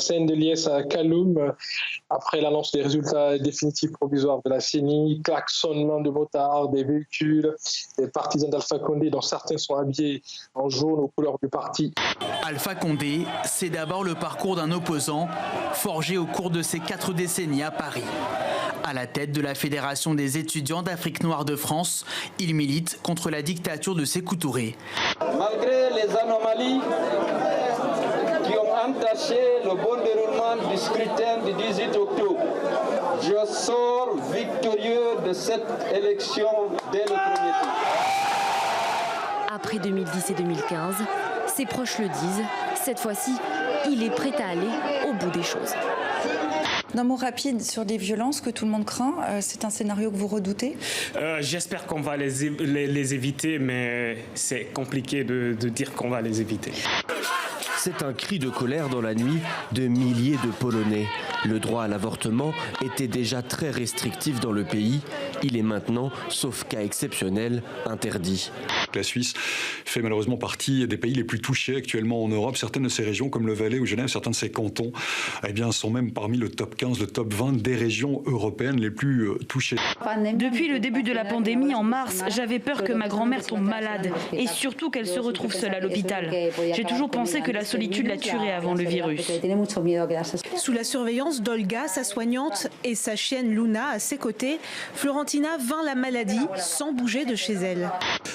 Saint-Déliès à Kaloum, après l'annonce des résultats définitifs provisoires de la CENI, klaxonnement de motards, des véhicules, des partisans d'Alpha Condé, dont certains sont habillés en jaune aux couleurs du parti. Alpha Condé, c'est d'abord le parcours d'un opposant forgé au cours de ces 4 décennies à Paris. À la tête de la Fédération des étudiants d'Afrique noire de France, il milite contre la dictature de Sékou Touré. Malgré les anomalies qui ont entaché le bon déroulement du scrutin du 18 octobre, je sors victorieux de cette élection dès le premier tour. Après 2010 et 2015, ses proches le disent, cette fois-ci, il est prêt à aller au bout des choses. D'un mot rapide sur les violences que tout le monde craint, c'est un scénario que vous redoutez ? J'espère qu'on va les éviter, mais c'est compliqué de dire qu'on va les éviter. C'est un cri de colère dans la nuit de milliers de Polonais. Le droit à l'avortement était déjà très restrictif dans le pays. Il est maintenant, sauf cas exceptionnel, interdit. La Suisse fait malheureusement partie des pays les plus touchés actuellement en Europe. Certaines de ces régions, comme le Valais ou Genève, certains de ces cantons, sont même parmi le top 15, le top 20 des régions européennes les plus touchées. Depuis le début de la pandémie, en mars, j'avais peur que ma grand-mère tombe malade et surtout qu'elle se retrouve seule à l'hôpital. J'ai toujours pensé que la solitude la tuerait avant le virus. Sous la surveillance d'Olga, sa soignante, et sa chienne Luna à ses côtés, Florentina vainc la maladie sans bouger de chez elle.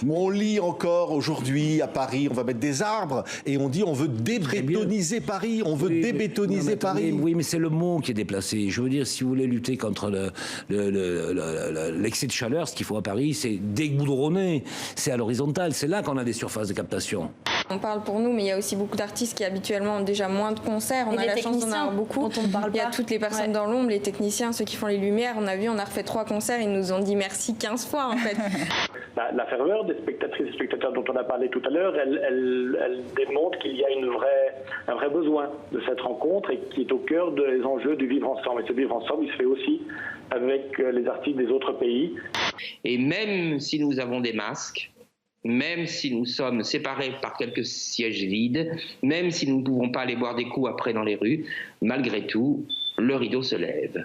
On lit encore aujourd'hui à Paris, on va mettre des arbres et on dit on veut débétoniser Paris, on veut débétoniser Paris. Oui, mais c'est le mot qui est déplacé. Je veux dire, si vous voulez lutter contre l'excès de chaleur, ce qu'il faut à Paris, c'est dégoudronner, c'est à l'horizontale, c'est là qu'on a des surfaces de captation. On parle pour nous, mais il y a aussi beaucoup d'artistes qui habituellement ont déjà moins de concerts. On a la chance d'en avoir beaucoup. Il y a toutes les personnes dans l'ombre, les techniciens, ceux qui font les lumières. On a vu, on a refait 3 concerts, ils nous ont dit merci 15 fois en fait. La ferveur des spectatrices et spectateurs dont on a parlé tout à l'heure, elle démontre qu'il y a un vrai besoin de cette rencontre et qui est au cœur des enjeux du vivre ensemble. Et ce vivre ensemble, il se fait aussi avec les artistes des autres pays. Et même si nous avons des masques, même si nous sommes séparés par quelques sièges vides, même si nous ne pouvons pas aller boire des coups après dans les rues, malgré tout, le rideau se lève.